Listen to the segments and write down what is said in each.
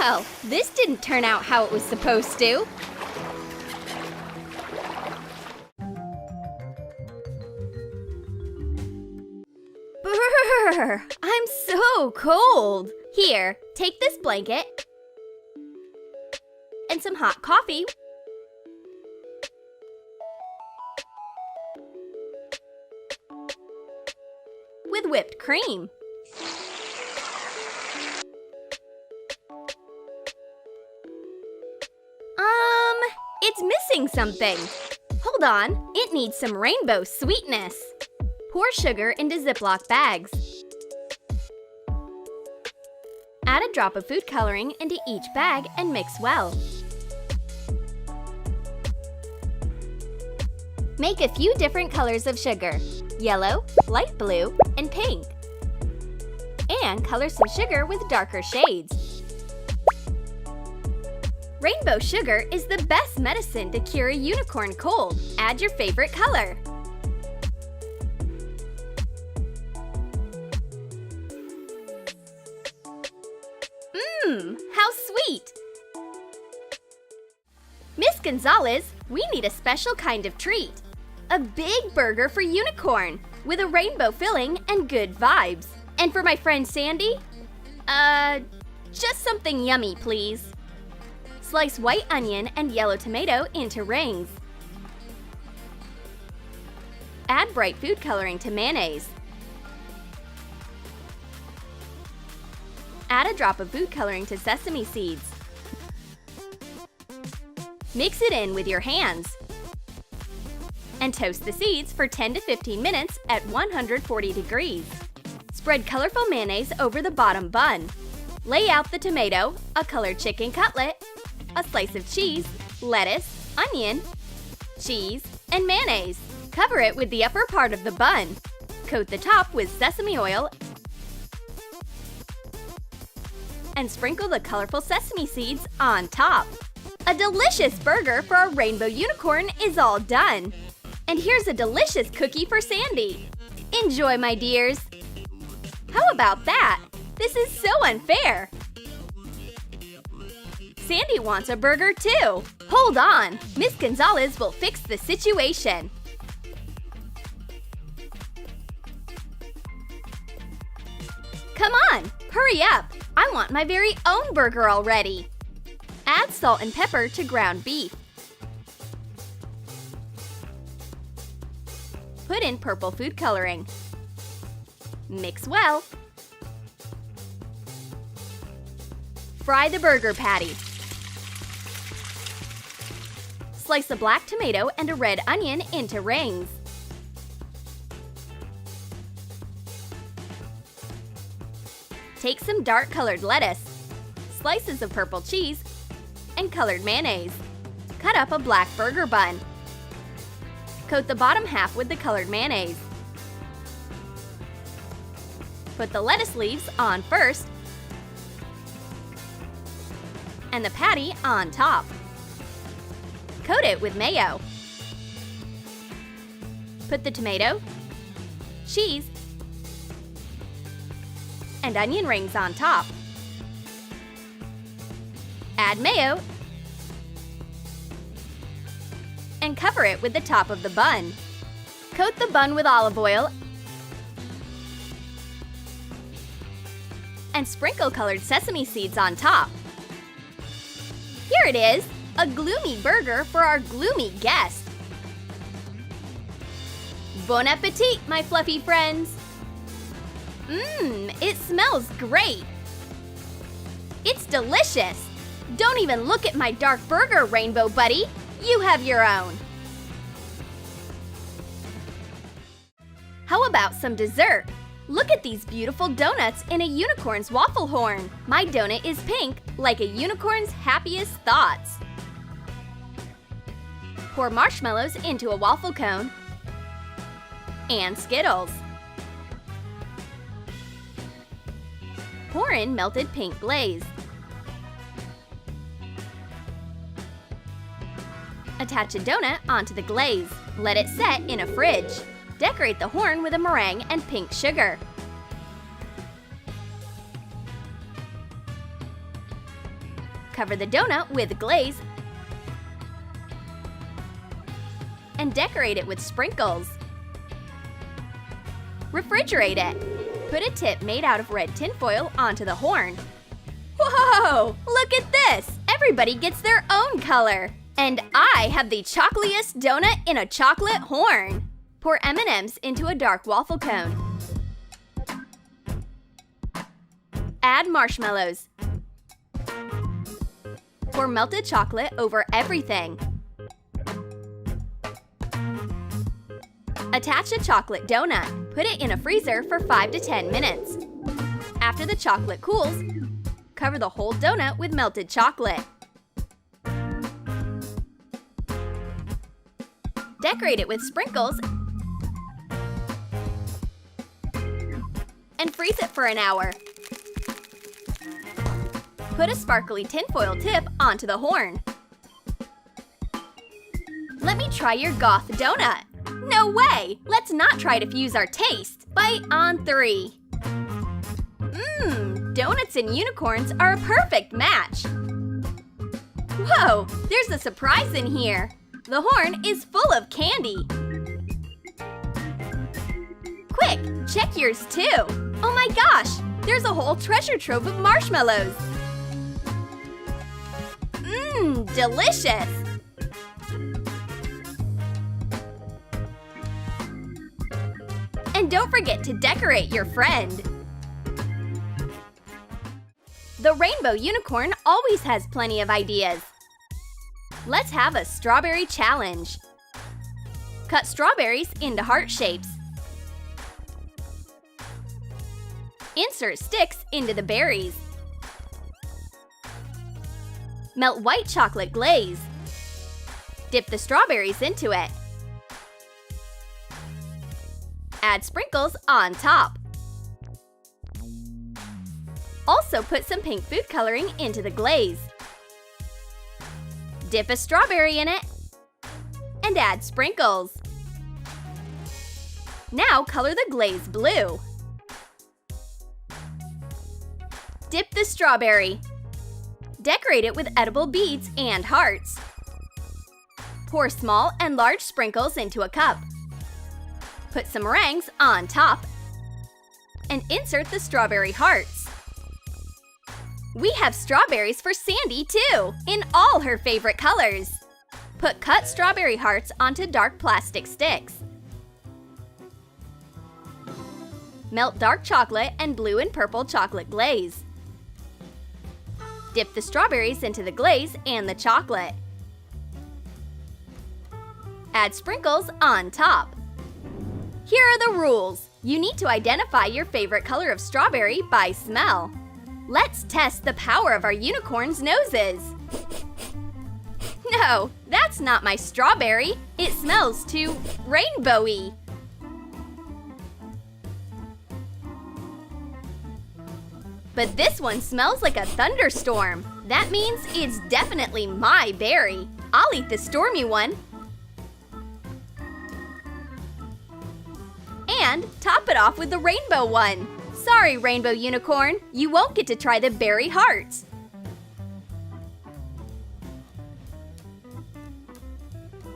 Well, this didn't turn out how it was supposed to. Brrr, I'm so cold. Here, take this blanket and some hot coffee with whipped cream. It's missing something. Hold on, it needs some rainbow sweetness. Pour sugar into Ziploc bags. Add a drop of food coloring into each bag and mix well. Make a few different colors of sugar: yellow, light blue, and pink. And color some sugar with darker shades. Rainbow sugar is the best medicine to cure a unicorn cold. Add your favorite color. How sweet! Miss Gonzalez, we need a special kind of treat. A big burger for unicorn with a rainbow filling and good vibes. And for my friend Sandy? Just something yummy, please. Slice white onion and yellow tomato into rings. Add bright food coloring to mayonnaise. Add a drop of food coloring to sesame seeds. Mix it in with your hands. And toast the seeds for 10 to 15 minutes at 140 degrees. Spread colorful mayonnaise over the bottom bun. Lay out the tomato, a colored chicken cutlet, a slice of cheese, lettuce, onion, cheese, and mayonnaise. Cover it with the upper part of the bun. Coat the top with sesame oil and sprinkle the colorful sesame seeds on top. A delicious burger for our rainbow unicorn is all done. And here's a delicious cookie for Sandy. Enjoy, my dears. How about that? This is so unfair. Sandy wants a burger too. Hold on, Miss Gonzalez will fix the situation. Come on, hurry up. I want my very own burger already. Add salt and pepper to ground beef. Put in purple food coloring. Mix well. Fry the burger patty. Slice a black tomato and a red onion into rings. Take some dark-colored lettuce, slices of purple cheese, and colored mayonnaise. Cut up a black burger bun. Coat the bottom half with the colored mayonnaise. Put the lettuce leaves on first, and the patty on top. Coat it with mayo. Put the tomato, cheese, and onion rings on top. Add mayo and cover it with the top of the bun. Coat the bun with olive oil and sprinkle colored sesame seeds on top. Here it is, a Gloomy burger for our gloomy guest. Bon appetit, my fluffy friends! It smells great! It's delicious! Don't even look at my dark burger, Rainbow Buddy! You have your own! How about some dessert? Look at these beautiful donuts in a unicorn's waffle horn! My donut is pink, like a unicorn's happiest thoughts. Pour marshmallows into a waffle cone and Skittles. Pour in melted pink glaze. Attach a donut onto the glaze. Let it set in a fridge. Decorate the horn with a meringue and pink sugar. Cover the donut with glaze and decorate it with sprinkles. Refrigerate it. Put a tip made out of red tinfoil onto the horn. Whoa! Look at this! Everybody gets their own color! And I have the chocolatiest donut in a chocolate horn! Pour M&Ms into a dark waffle cone. Add marshmallows. Pour melted chocolate over everything. Attach a chocolate donut. Put it in a freezer for 5 to 10 minutes. After the chocolate cools, cover the whole donut with melted chocolate. Decorate it with sprinkles and freeze it for an hour. Put a sparkly tinfoil tip onto the horn. Let me try your goth donut. No way! Let's not try to fuse our taste. Bite on 3. Donuts and unicorns are a perfect match. Whoa, there's a surprise in here. The horn is full of candy. Quick, check yours too. Oh my gosh, there's a whole treasure trove of marshmallows. Delicious! And don't forget to decorate your friend. The rainbow unicorn always has plenty of ideas. Let's have a strawberry challenge. Cut strawberries into heart shapes. Insert sticks into the berries. Melt white chocolate glaze. Dip the strawberries into it. Add sprinkles on top. Also put some pink food coloring into the glaze. Dip a strawberry in it and add sprinkles. Now color the glaze blue. Dip the strawberry. Decorate it with edible beads and hearts. Pour small and large sprinkles into a cup. Put some meringues on top and insert the strawberry hearts. We have strawberries for Sandy too, in all her favorite colors. Put cut strawberry hearts onto dark plastic sticks. Melt dark chocolate and blue and purple chocolate glaze. Dip the strawberries into the glaze and the chocolate. Add sprinkles on top. Here are the rules. You need to identify your favorite color of strawberry by smell. Let's test the power of our unicorn's noses. No, that's not my strawberry. It smells too rainbowy. But this one smells like a thunderstorm. That means it's definitely my berry. I'll eat the stormy one. And top it off with the rainbow one. Sorry, rainbow unicorn, you won't get to try the berry hearts.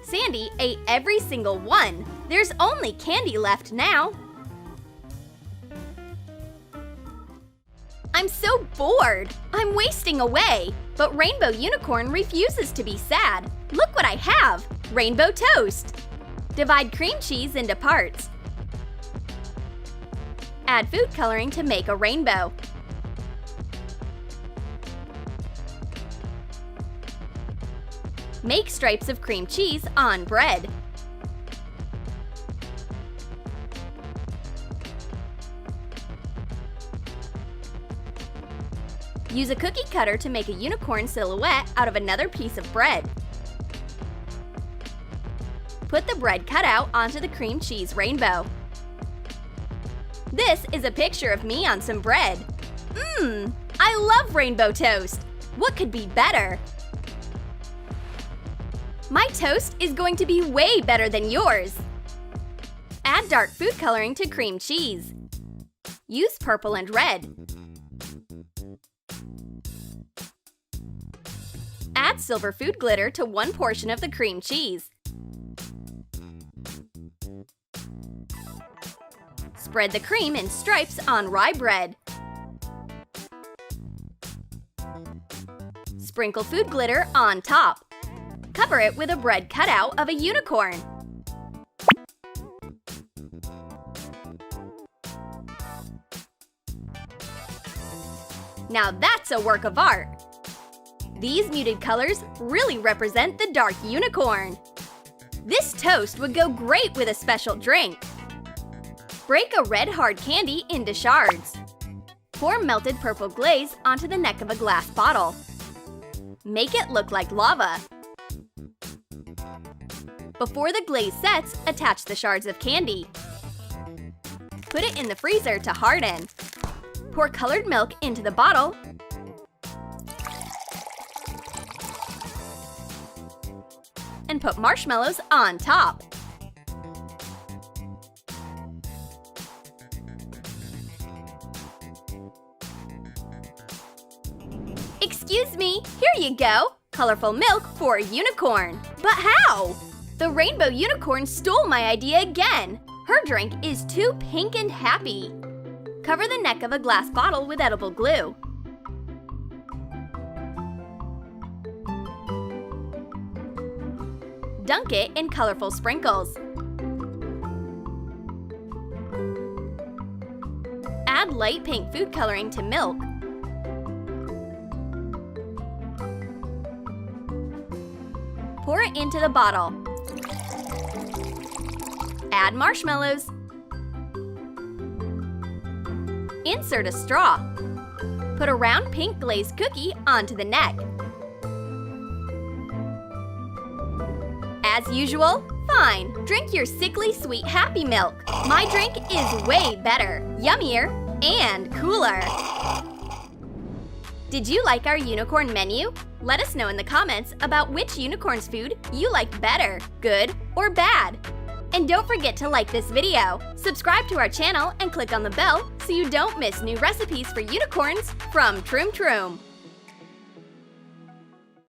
Sandy ate every single one. There's only candy left now. I'm so bored. I'm wasting away. But Rainbow Unicorn refuses to be sad. Look what I have! Rainbow toast. Divide cream cheese into parts. Add food coloring to make a rainbow. Make stripes of cream cheese on bread. Use a cookie cutter to make a unicorn silhouette out of another piece of bread. Put the bread cutout onto the cream cheese rainbow. This is a picture of me on some bread. I love rainbow toast. What could be better? My toast is going to be way better than yours. Add dark food coloring to cream cheese. Use purple and red. Add silver food glitter to 1 portion of the cream cheese. Spread the cream in stripes on rye bread. Sprinkle food glitter on top. Cover it with a bread cutout of a unicorn. Now that's a work of art! These muted colors really represent the dark unicorn. This toast would go great with a special drink. Break a red hard candy into shards. Pour melted purple glaze onto the neck of a glass bottle. Make it look like lava. Before the glaze sets, attach the shards of candy. Put it in the freezer to harden. Pour colored milk into the bottle. And put marshmallows on top. Excuse me, here you go! Colorful milk for a unicorn. But how? The rainbow unicorn stole my idea again! Her drink is too pink and happy. Cover the neck of a glass bottle with edible glue. Dunk it in colorful sprinkles. Add light pink food coloring to milk. Pour it into the bottle. Add marshmallows. Insert a straw. Put a round pink glazed cookie onto the neck. As usual, fine, drink your sickly sweet happy milk. My drink is way better, yummier, and cooler. Did you like our unicorn menu? Let us know in the comments about which unicorn's food you liked better, good, or bad. And don't forget to like this video, subscribe to our channel, and click on the bell so you don't miss new recipes for unicorns from Troom Troom.